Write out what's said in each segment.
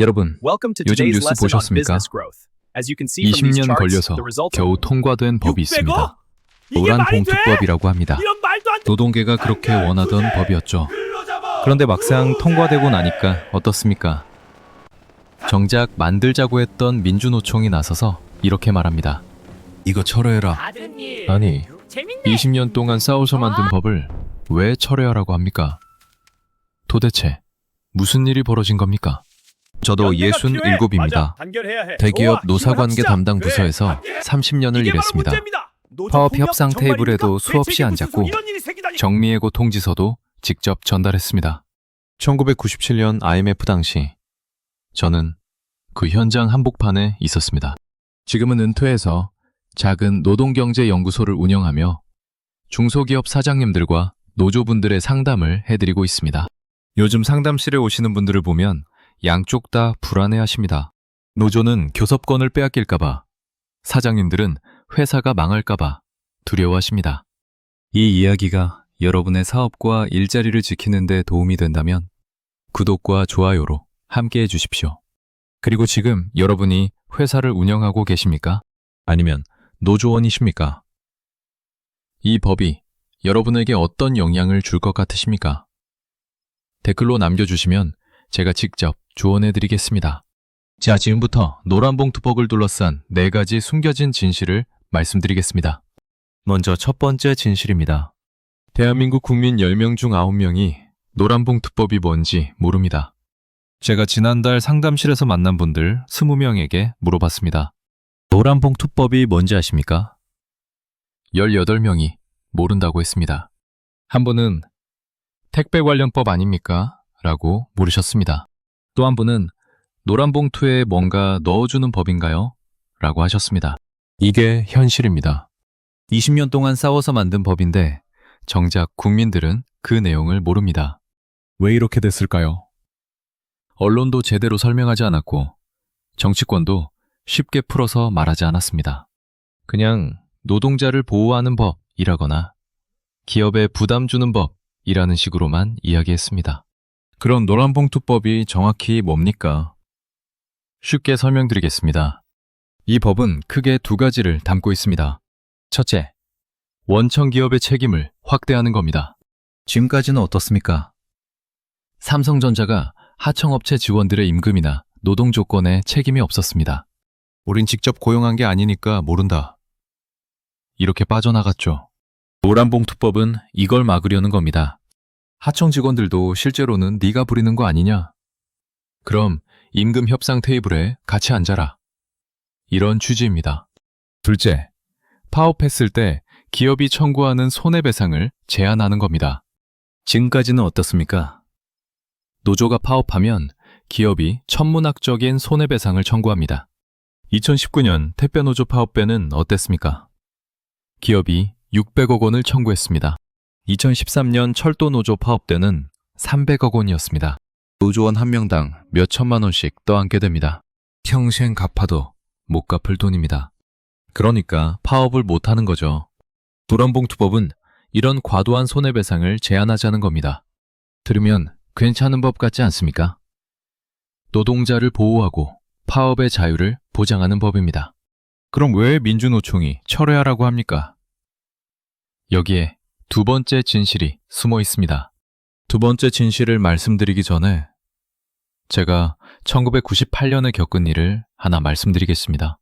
여러분, 요즘 뉴스 보셨습니까? 20년 걸려서 겨우 통과된 법이 있습니다. 노란봉투법이라고 합니다. 노동계가 그렇게 원하던 법이었죠. 그런데 막상 통과되고 나니까 어떻습니까? 정작 만들자고 했던 민주노총이 나서서 이렇게 말합니다. 이거 철회해라. 아니, 20년 동안 싸워서 만든 법을 왜 철회하라고 합니까? 도대체 무슨 일이 벌어진 겁니까? 저도 67입니다. 대기업 노사관계 담당 부서에서 30년을 일했습니다. 파업 협상 테이블에도 수없이 앉았고 정리해고 통지서도 직접 전달했습니다. 1997년 IMF 당시 저는 그 현장 한복판에 있었습니다. 지금은 은퇴해서 작은 노동경제연구소를 운영하며 중소기업 사장님들과 노조분들의 상담을 해드리고 있습니다. 요즘 상담실에 오시는 분들을 보면 양쪽 다 불안해하십니다. 노조는 교섭권을 빼앗길까봐, 사장님들은 회사가 망할까봐 두려워하십니다. 이 이야기가 여러분의 사업과 일자리를 지키는 데 도움이 된다면 구독과 좋아요로 함께 해주십시오. 그리고 지금 여러분이 회사를 운영하고 계십니까? 아니면 노조원이십니까? 이 법이 여러분에게 어떤 영향을 줄 것 같으십니까? 댓글로 남겨주시면 제가 직접 조언해드리겠습니다. 자, 지금부터 노란봉투법을 둘러싼 4가지 숨겨진 진실을 말씀드리겠습니다. 먼저 첫 번째 진실입니다. 대한민국 국민 10명 중 9명이 노란봉투법이 뭔지 모릅니다. 제가 지난달 상담실에서 만난 분들 20명에게 물어봤습니다. 노란봉투법이 뭔지 아십니까? 18명이 모른다고 했습니다. 한 분은 택배 관련법 아닙니까? 라고 물으셨습니다. 또 한 분은 노란봉투에 뭔가 넣어주는 법인가요? 라고 하셨습니다. 이게 현실입니다. 20년 동안 싸워서 만든 법인데 정작 국민들은 그 내용을 모릅니다. 왜 이렇게 됐을까요? 언론도 제대로 설명하지 않았고 정치권도 쉽게 풀어서 말하지 않았습니다. 그냥 노동자를 보호하는 법이라거나 기업에 부담 주는 법이라는 식으로만 이야기했습니다. 그럼 노란봉투법이 정확히 뭡니까? 쉽게 설명드리겠습니다. 이 법은 크게 2가지를 담고 있습니다. 첫째, 원청기업의 책임을 확대하는 겁니다. 지금까지는 어떻습니까? 삼성전자가 하청업체 직원들의 임금이나 노동 조건에 책임이 없었습니다. 우린 직접 고용한 게 아니니까 모른다. 이렇게 빠져나갔죠. 노란봉투법은 이걸 막으려는 겁니다. 하청 직원들도 실제로는 네가 부리는 거 아니냐? 그럼 임금 협상 테이블에 같이 앉아라. 이런 취지입니다. 둘째, 파업했을 때 기업이 청구하는 손해배상을 제한하는 겁니다. 지금까지는 어떻습니까? 노조가 파업하면 기업이 천문학적인 손해배상을 청구합니다. 2019년 택배노조 파업배는 어땠습니까? 기업이 600억 원을 청구했습니다. 2013년 철도노조 파업 때는 300억 원이었습니다. 노조원 한 명당 몇 천만 원씩 떠안게 됩니다. 평생 갚아도 못 갚을 돈입니다. 그러니까 파업을 못하는 거죠. 노란봉투법은 이런 과도한 손해배상을 제한하자는 겁니다. 들으면 괜찮은 법 같지 않습니까? 노동자를 보호하고 파업의 자유를 보장하는 법입니다. 그럼 왜 민주노총이 철회하라고 합니까? 여기에 2번째 진실이 숨어 있습니다. 2번째 진실을 말씀드리기 전에 제가 1998년에 겪은 일을 하나 말씀드리겠습니다.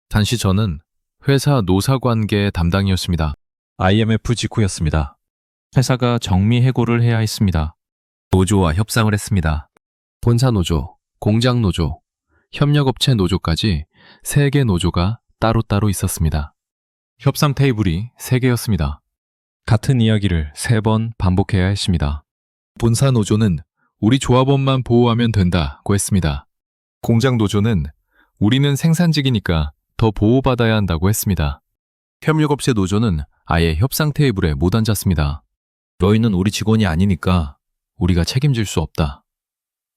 당시 저는 회사 노사관계 담당이었습니다. IMF 직후였습니다. 회사가 정리해고를 해야 했습니다. 노조와 협상을 했습니다. 본사노조, 공장노조, 협력업체 노조까지 3개 노조가 따로따로 있었습니다. 협상 테이블이 3개였습니다. 같은 이야기를 3번 반복해야 했습니다. 본사 노조는 우리 조합원만 보호하면 된다고 했습니다. 공장 노조는 우리는 생산직이니까 더 보호받아야 한다고 했습니다. 협력업체 노조는 아예 협상 테이블에 못 앉았습니다. 너희는 우리 직원이 아니니까 우리가 책임질 수 없다.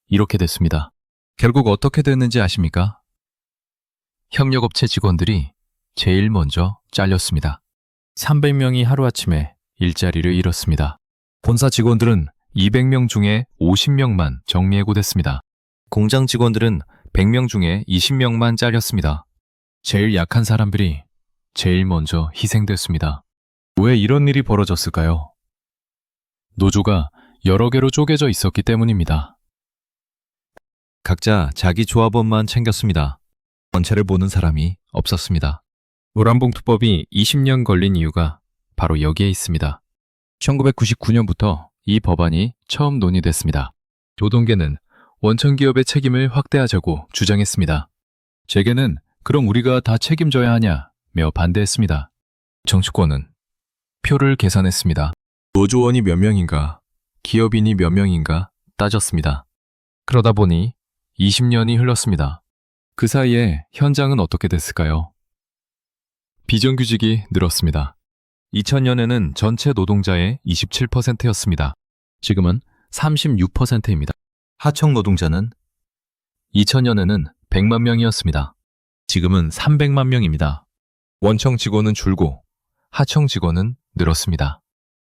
이렇게 됐습니다. 결국 어떻게 됐는지 아십니까? 협력업체 직원들이 제일 먼저 잘렸습니다. 300명이 하루아침에 일자리를 잃었습니다. 본사 직원들은 200명 중에 50명만 정리해고됐습니다. 공장 직원들은 100명 중에 20명만 잘렸습니다. 제일 약한 사람들이 제일 먼저 희생됐습니다. 왜 이런 일이 벌어졌을까요? 노조가 여러 개로 쪼개져 있었기 때문입니다. 각자 자기 조합원만 챙겼습니다. 전체를 보는 사람이 없었습니다. 노란봉투법이 20년 걸린 이유가 바로 여기에 있습니다. 1999년부터 이 법안이 처음 논의됐습니다. 노동계는 원청기업의 책임을 확대하자고 주장했습니다. 재계는 그럼 우리가 다 책임져야 하냐며 반대했습니다. 정치권은 표를 계산했습니다. 노조원이 몇 명인가, 기업인이 몇 명인가 따졌습니다. 그러다 보니 20년이 흘렀습니다. 그 사이에 현장은 어떻게 됐을까요? 비정규직이 늘었습니다. 2000년에는 전체 노동자의 27%였습니다. 지금은 36%입니다. 하청 노동자는 2000년에는 100만 명이었습니다. 지금은 300만 명입니다. 원청 직원은 줄고 하청 직원은 늘었습니다.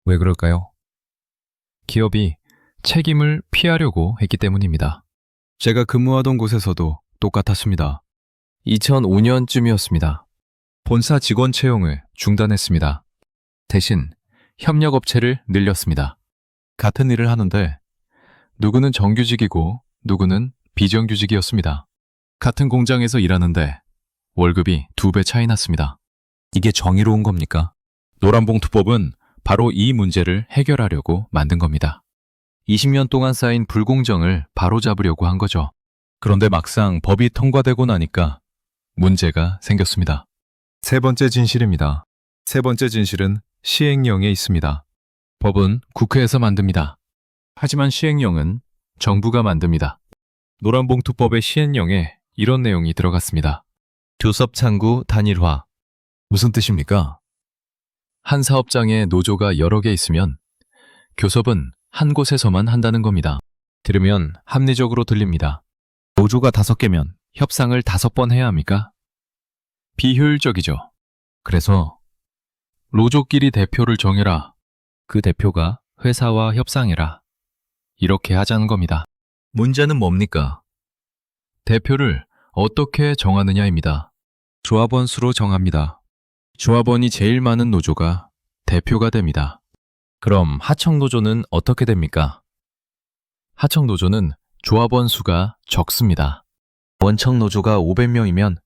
왜 그럴까요? 기업이 책임을 피하려고 했기 때문입니다. 제가 근무하던 곳에서도 똑같았습니다. 2005년쯤이었습니다. 본사 직원 채용을 중단했습니다. 대신 협력업체를 늘렸습니다. 같은 일을 하는데 누구는 정규직이고 누구는 비정규직이었습니다. 같은 공장에서 일하는데 월급이 2배 차이 났습니다. 이게 정의로운 겁니까? 노란봉투법은 바로 이 문제를 해결하려고 만든 겁니다. 20년 동안 쌓인 불공정을 바로잡으려고 한 거죠. 그런데 막상 법이 통과되고 나니까 문제가 생겼습니다. 세 번째 진실입니다. 세 번째 진실은 시행령에 있습니다. 법은 국회에서 만듭니다. 하지만 시행령은 정부가 만듭니다. 노란봉투법의 시행령에 이런 내용이 들어갔습니다. 교섭창구 단일화. 무슨 뜻입니까? 한 사업장에 노조가 여러 개 있으면 교섭은 한 곳에서만 한다는 겁니다. 들으면 합리적으로 들립니다. 노조가 5개면 협상을 5번 해야 합니까? 비효율적이죠. 그래서 노조끼리 대표를 정해라. 그 대표가 회사와 협상해라. 이렇게 하자는 겁니다. 문제는 뭡니까? 대표를 어떻게 정하느냐입니다. 조합원 수로 정합니다. 조합원이 제일 많은 노조가 대표가 됩니다. 그럼 하청노조는 어떻게 됩니까? 하청노조는 조합원 수가 적습니다. 원청노조가 500명이면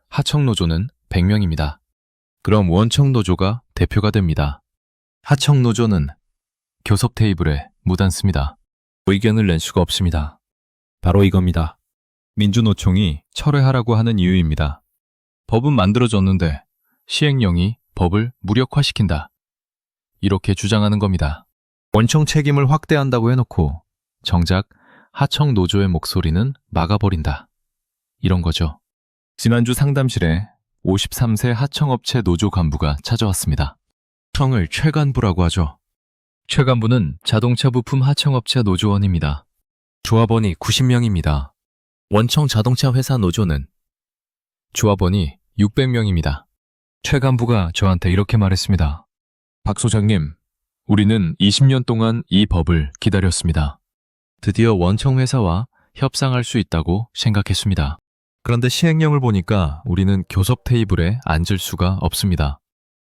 하청노조는 100명입니다. 그럼 원청노조가 대표가 됩니다. 하청노조는 교섭 테이블에 못 앉습니다. 의견을 낼 수가 없습니다. 바로 이겁니다. 민주노총이 철회하라고 하는 이유입니다. 법은 만들어졌는데 시행령이 법을 무력화시킨다. 이렇게 주장하는 겁니다. 원청 책임을 확대한다고 해놓고 정작 하청 노조의 목소리는 막아버린다. 이런 거죠. 지난주 상담실에 53세 하청업체 노조 간부가 찾아왔습니다. 청을 최간부라고 하죠. 최간부는 자동차 부품 하청업체 노조원입니다. 조합원이 90명입니다. 원청 자동차 회사 노조는 조합원이 600명입니다. 최간부가 저한테 이렇게 말했습니다. 박 소장님, 우리는 20년 동안 이 법을 기다렸습니다. 드디어 원청 회사와 협상할 수 있다고 생각했습니다. 그런데 시행령을 보니까 우리는 교섭 테이블에 앉을 수가 없습니다.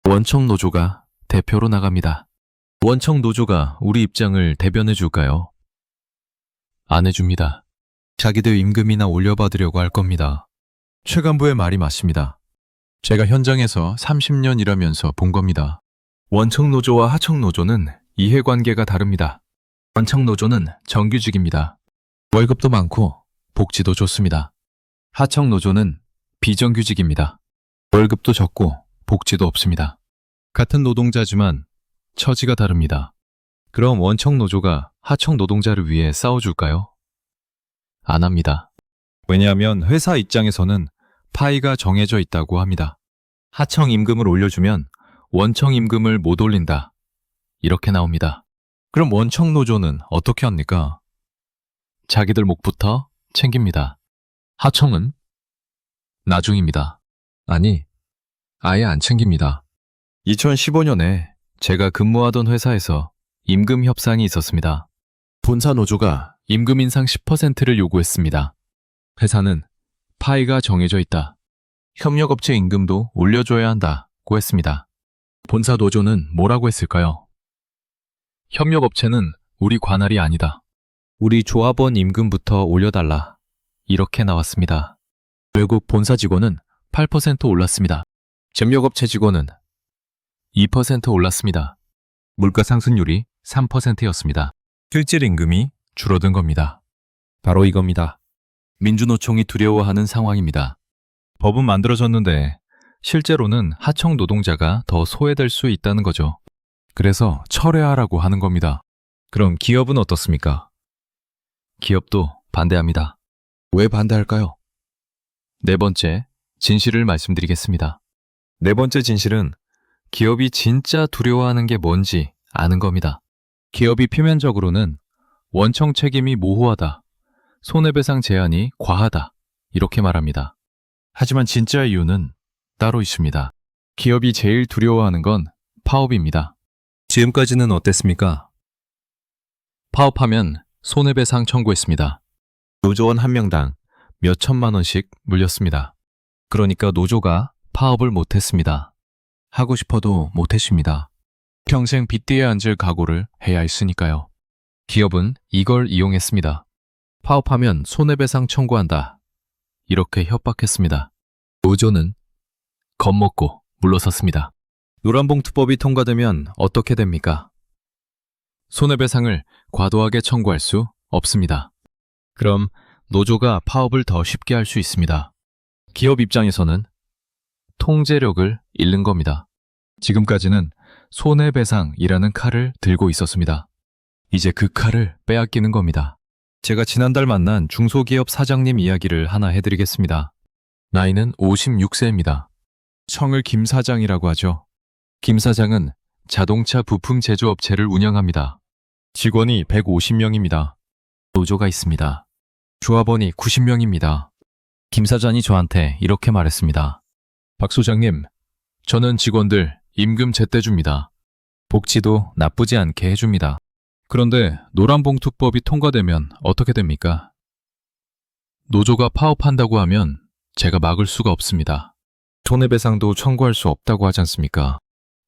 원청 노조가 대표로 나갑니다. 원청 노조가 우리 입장을 대변해 줄까요? 안 해줍니다. 자기들 임금이나 올려받으려고 할 겁니다. 최간부의 말이 맞습니다. 제가 현장에서 30년 일하면서 본 겁니다. 원청 노조와 하청 노조는 이해관계가 다릅니다. 원청 노조는 정규직입니다. 월급도 많고 복지도 좋습니다. 하청 노조는 비정규직입니다. 월급도 적고 복지도 없습니다. 같은 노동자지만 처지가 다릅니다. 그럼 원청 노조가 하청 노동자를 위해 싸워줄까요? 안 합니다. 왜냐하면 회사 입장에서는 파이가 정해져 있다고 합니다. 하청 임금을 올려주면 원청 임금을 못 올린다. 이렇게 나옵니다. 그럼 원청 노조는 어떻게 합니까? 자기들 목부터 챙깁니다. 하청은 나중입니다. 아니, 아예 안 챙깁니다. 2015년에 제가 근무하던 회사에서 임금 협상이 있었습니다. 본사 노조가 임금 인상 10%를 요구했습니다. 회사는 파이가 정해져 있다. 협력업체 임금도 올려줘야 한다고 했습니다. 본사 노조는 뭐라고 했을까요? 협력업체는 우리 관할이 아니다. 우리 조합원 임금부터 올려달라. 이렇게 나왔습니다. 결국 본사 직원은 8% 올랐습니다. 협력업체 직원은 2% 올랐습니다. 물가 상승률이 3%였습니다. 실질 임금이 줄어든 겁니다. 바로 이겁니다. 민주노총이 두려워하는 상황입니다. 법은 만들어졌는데 실제로는 하청 노동자가 더 소외될 수 있다는 거죠. 그래서 철회하라고 하는 겁니다. 그럼 기업은 어떻습니까? 기업도 반대합니다. 왜 반대할까요? 네 번째, 진실을 말씀드리겠습니다. 네 번째 진실은 기업이 진짜 두려워하는 게 뭔지 아는 겁니다. 기업이 표면적으로는 원청 책임이 모호하다, 손해배상 제한이 과하다, 이렇게 말합니다. 하지만 진짜 이유는 따로 있습니다. 기업이 제일 두려워하는 건 파업입니다. 지금까지는 어땠습니까? 파업하면 손해배상 청구했습니다. 노조원 한 명당 몇 천만 원씩 물렸습니다. 그러니까 노조가 파업을 못했습니다. 하고 싶어도 못했습니다. 평생 빚뒤에 앉을 각오를 해야 했으니까요. 기업은 이걸 이용했습니다. 파업하면 손해배상 청구한다. 이렇게 협박했습니다. 노조는 겁먹고 물러섰습니다. 노란봉투법이 통과되면 어떻게 됩니까? 손해배상을 과도하게 청구할 수 없습니다. 그럼 노조가 파업을 더 쉽게 할 수 있습니다. 기업 입장에서는 통제력을 잃는 겁니다. 지금까지는 손해배상이라는 칼을 들고 있었습니다. 이제 그 칼을 빼앗기는 겁니다. 제가 지난달 만난 중소기업 사장님 이야기를 하나 해드리겠습니다. 나이는 56세입니다. 성을 김 사장이라고 하죠. 김 사장은 자동차 부품 제조업체를 운영합니다. 직원이 150명입니다. 노조가 있습니다. 조합원이 90명입니다. 김 사장이 저한테 이렇게 말했습니다. 박 소장님, 저는 직원들 임금 제때 줍니다. 복지도 나쁘지 않게 해줍니다. 그런데 노란봉투법이 통과되면 어떻게 됩니까? 노조가 파업한다고 하면 제가 막을 수가 없습니다. 손해배상도 청구할 수 없다고 하지 않습니까?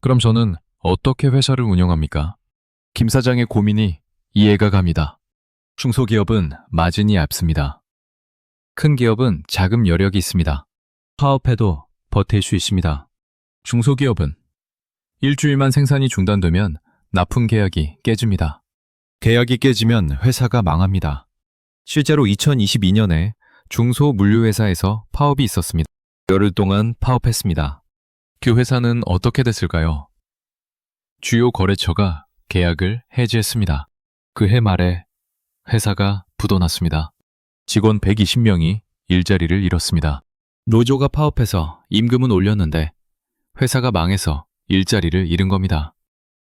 그럼 저는 어떻게 회사를 운영합니까? 김 사장의 고민이 이해가 갑니다. 중소기업은 마진이 얇습니다. 큰 기업은 자금 여력이 있습니다. 파업해도 버틸 수 있습니다. 중소기업은 일주일만 생산이 중단되면 납품 계약이 깨집니다. 계약이 깨지면 회사가 망합니다. 실제로 2022년에 중소물류회사에서 파업이 있었습니다. 열흘 동안 파업했습니다. 그 회사는 어떻게 됐을까요? 주요 거래처가 계약을 해지했습니다. 그해 말에 회사가 부도났습니다. 직원 120명이 일자리를 잃었습니다. 노조가 파업해서 임금은 올렸는데 회사가 망해서 일자리를 잃은 겁니다.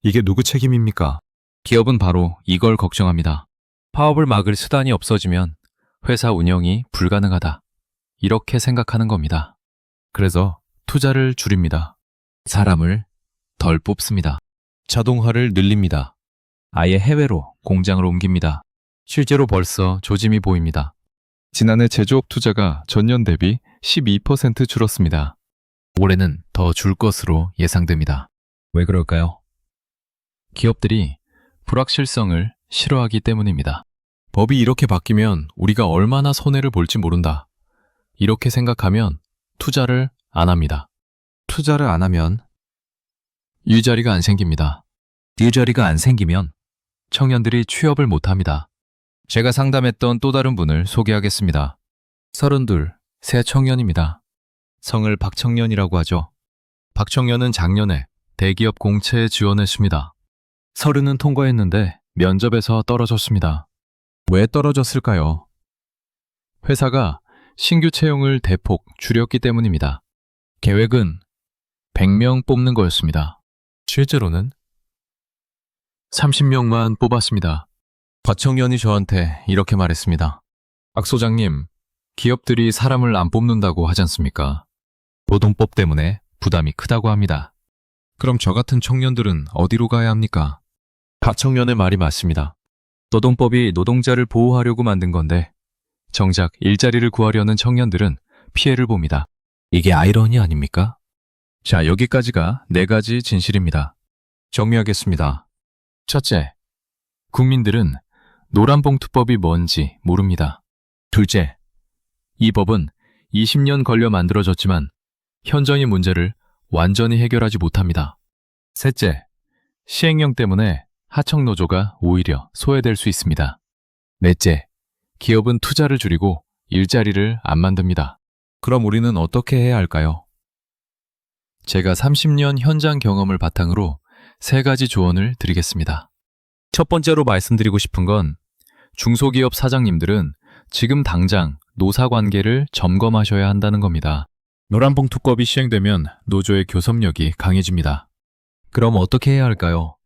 이게 누구 책임입니까? 기업은 바로 이걸 걱정합니다. 파업을 막을 수단이 없어지면 회사 운영이 불가능하다. 이렇게 생각하는 겁니다. 그래서 투자를 줄입니다. 사람을 덜 뽑습니다. 자동화를 늘립니다. 아예 해외로 공장을 옮깁니다. 실제로 벌써 조짐이 보입니다. 지난해 제조업 투자가 전년 대비 12% 줄었습니다. 올해는 더 줄 것으로 예상됩니다. 왜 그럴까요? 기업들이 불확실성을 싫어하기 때문입니다. 법이 이렇게 바뀌면 우리가 얼마나 손해를 볼지 모른다. 이렇게 생각하면 투자를 안 합니다. 투자를 안 하면 일자리가 안 생깁니다. 일자리가 안 생기면 청년들이 취업을 못 합니다. 제가 상담했던 또 다른 분을 소개하겠습니다. 32, 새 청년입니다. 성을 박청년이라고 하죠. 박청년은 작년에 대기업 공채에 지원했습니다. 서류는 통과했는데 면접에서 떨어졌습니다. 왜 떨어졌을까요? 회사가 신규 채용을 대폭 줄였기 때문입니다. 계획은 100명 뽑는 거였습니다. 실제로는 30명만 뽑았습니다. 박청년이 저한테 이렇게 말했습니다. 박 소장님, 기업들이 사람을 안 뽑는다고 하지 않습니까? 노동법 때문에 부담이 크다고 합니다. 그럼 저 같은 청년들은 어디로 가야 합니까? 박청년의 말이 맞습니다. 노동법이 노동자를 보호하려고 만든 건데 정작 일자리를 구하려는 청년들은 피해를 봅니다. 이게 아이러니 아닙니까? 자, 여기까지가 4가지 진실입니다. 정리하겠습니다. 첫째, 국민들은 노란봉투법이 뭔지 모릅니다. 둘째, 이 법은 20년 걸려 만들어졌지만 현장의 문제를 완전히 해결하지 못합니다. 셋째, 시행령 때문에 하청노조가 오히려 소외될 수 있습니다. 넷째, 기업은 투자를 줄이고 일자리를 안 만듭니다. 그럼 우리는 어떻게 해야 할까요? 제가 30년 현장 경험을 바탕으로 3가지 조언을 드리겠습니다. 첫 번째로 말씀드리고 싶은 건 중소기업 사장님들은 지금 당장 노사관계를 점검하셔야 한다는 겁니다. 노란봉투법이 시행되면 노조의 교섭력이 강해집니다. 그럼 어떻게 해야 할까요?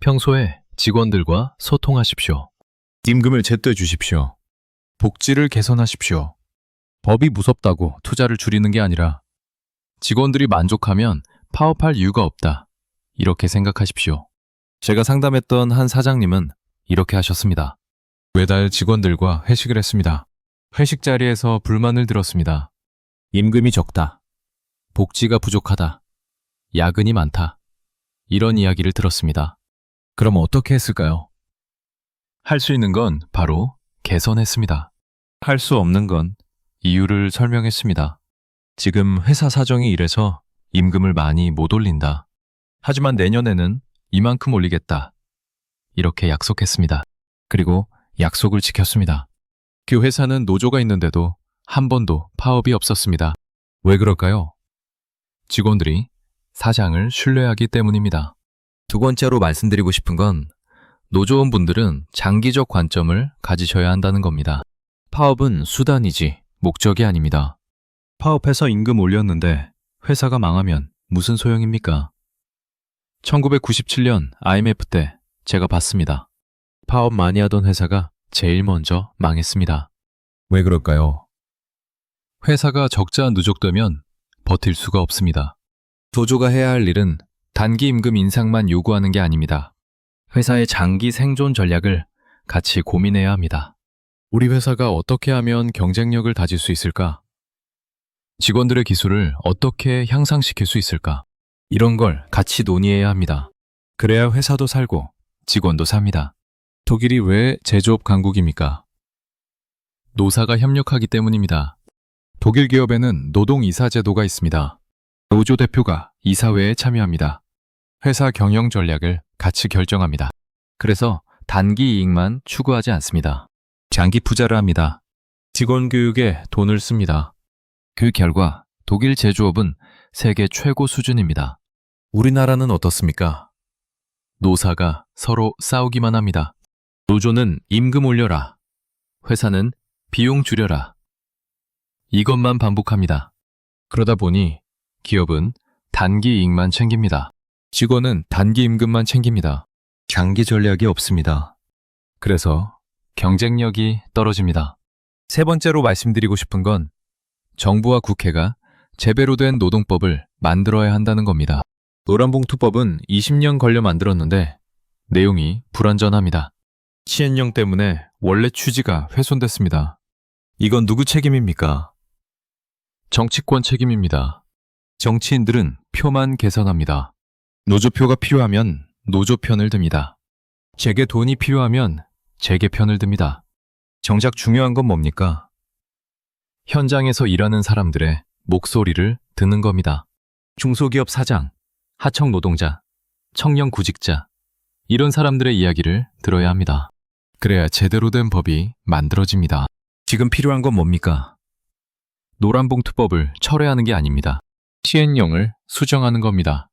평소에 직원들과 소통하십시오. 임금을 제때 주십시오. 복지를 개선하십시오. 법이 무섭다고 투자를 줄이는 게 아니라 직원들이 만족하면 파업할 이유가 없다. 이렇게 생각하십시오. 제가 상담했던 한 사장님은 이렇게 하셨습니다. 매달 직원들과 회식을 했습니다. 회식 자리에서 불만을 들었습니다. 임금이 적다. 복지가 부족하다. 야근이 많다. 이런 이야기를 들었습니다. 그럼 어떻게 했을까요? 할 수 있는 건 바로 개선했습니다. 할 수 없는 건 이유를 설명했습니다. 지금 회사 사정이 이래서 임금을 많이 못 올린다. 하지만 내년에는 이만큼 올리겠다. 이렇게 약속했습니다. 그리고 약속을 지켰습니다. 그 회사는 노조가 있는데도 한 번도 파업이 없었습니다. 왜 그럴까요? 직원들이 사장을 신뢰하기 때문입니다. 두 번째로 말씀드리고 싶은 건 노조원분들은 장기적 관점을 가지셔야 한다는 겁니다. 파업은 수단이지 목적이 아닙니다. 파업해서 임금 올렸는데 회사가 망하면 무슨 소용입니까? 1997년 IMF 때 제가 봤습니다. 파업 많이 하던 회사가 제일 먼저 망했습니다. 왜 그럴까요? 회사가 적자 누적되면 버틸 수가 없습니다. 노조가 해야 할 일은 단기 임금 인상만 요구하는 게 아닙니다. 회사의 장기 생존 전략을 같이 고민해야 합니다. 우리 회사가 어떻게 하면 경쟁력을 다질 수 있을까? 직원들의 기술을 어떻게 향상시킬 수 있을까? 이런 걸 같이 논의해야 합니다. 그래야 회사도 살고 직원도 삽니다. 독일이 왜 제조업 강국입니까? 노사가 협력하기 때문입니다. 독일 기업에는 노동이사 제도가 있습니다. 노조 대표가 이사회에 참여합니다. 회사 경영 전략을 같이 결정합니다. 그래서 단기 이익만 추구하지 않습니다. 장기 투자를 합니다. 직원 교육에 돈을 씁니다. 그 결과 독일 제조업은 세계 최고 수준입니다. 우리나라는 어떻습니까? 노사가 서로 싸우기만 합니다. 노조는 임금 올려라. 회사는 비용 줄여라. 이것만 반복합니다. 그러다 보니 기업은 단기 이익만 챙깁니다. 직원은 단기 임금만 챙깁니다. 장기 전략이 없습니다. 그래서 경쟁력이 떨어집니다. 세 번째로 말씀드리고 싶은 건 정부와 국회가 제대로 된 노동법을 만들어야 한다는 겁니다. 노란봉투법은 20년 걸려 만들었는데 내용이 불완전합니다. 시행령 때문에 원래 취지가 훼손됐습니다. 이건 누구 책임입니까? 정치권 책임입니다. 정치인들은 표만 개선합니다. 노조표가 필요하면 노조 편을 듭니다. 제게 돈이 필요하면 제게 편을 듭니다. 정작 중요한 건 뭡니까? 현장에서 일하는 사람들의 목소리를 듣는 겁니다. 중소기업 사장, 하청 노동자, 청년 구직자, 이런 사람들의 이야기를 들어야 합니다. 그래야 제대로 된 법이 만들어집니다. 지금 필요한 건 뭡니까? 노란봉투법을 철회하는 게 아닙니다. 시행령을 수정하는 겁니다.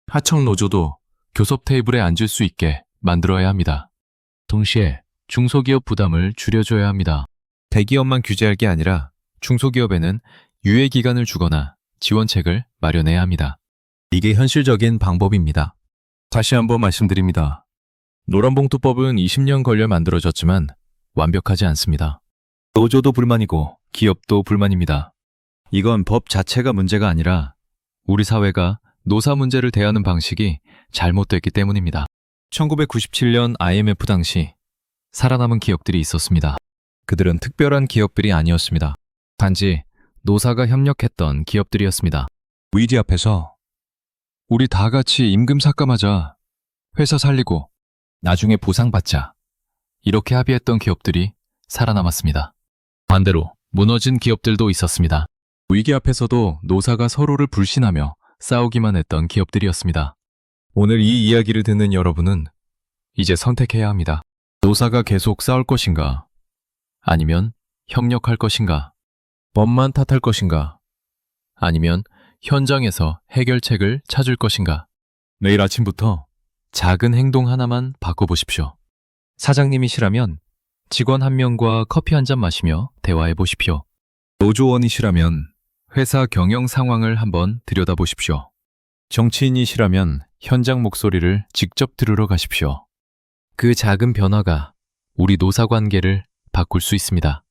하청 노조도 교섭 테이블에 앉을 수 있게 만들어야 합니다. 동시에 중소기업 부담을 줄여줘야 합니다. 대기업만 규제할 게 아니라 중소기업에는 유예 기간을 주거나 지원책을 마련해야 합니다. 이게 현실적인 방법입니다. 다시 한번 말씀드립니다. 노란봉투법은 20년 걸려 만들어졌지만 완벽하지 않습니다. 노조도 불만이고 기업도 불만입니다. 이건 법 자체가 문제가 아니라 우리 사회가 노사 문제를 대하는 방식이 잘못됐기 때문입니다. 1997년 IMF 당시 살아남은 기업들이 있었습니다. 그들은 특별한 기업들이 아니었습니다. 단지 노사가 협력했던 기업들이었습니다. 위기 앞에서 우리 다 같이 임금 삭감하자. 회사 살리고 나중에 보상받자. 이렇게 합의했던 기업들이 살아남았습니다. 반대로 무너진 기업들도 있었습니다. 위기 앞에서도 노사가 서로를 불신하며 싸우기만 했던 기업들이었습니다. 오늘 이 이야기를 듣는 여러분은 이제 선택해야 합니다. 노사가 계속 싸울 것인가? 아니면 협력할 것인가? 법만 탓할 것인가? 아니면 현장에서 해결책을 찾을 것인가? 내일 아침부터 작은 행동 하나만 바꿔보십시오. 사장님이시라면 직원 한 명과 커피 한 잔 마시며 대화해 보십시오. 노조원이시라면 회사 경영 상황을 한번 들여다보십시오. 정치인이시라면 현장 목소리를 직접 들으러 가십시오. 그 작은 변화가 우리 노사 관계를 바꿀 수 있습니다.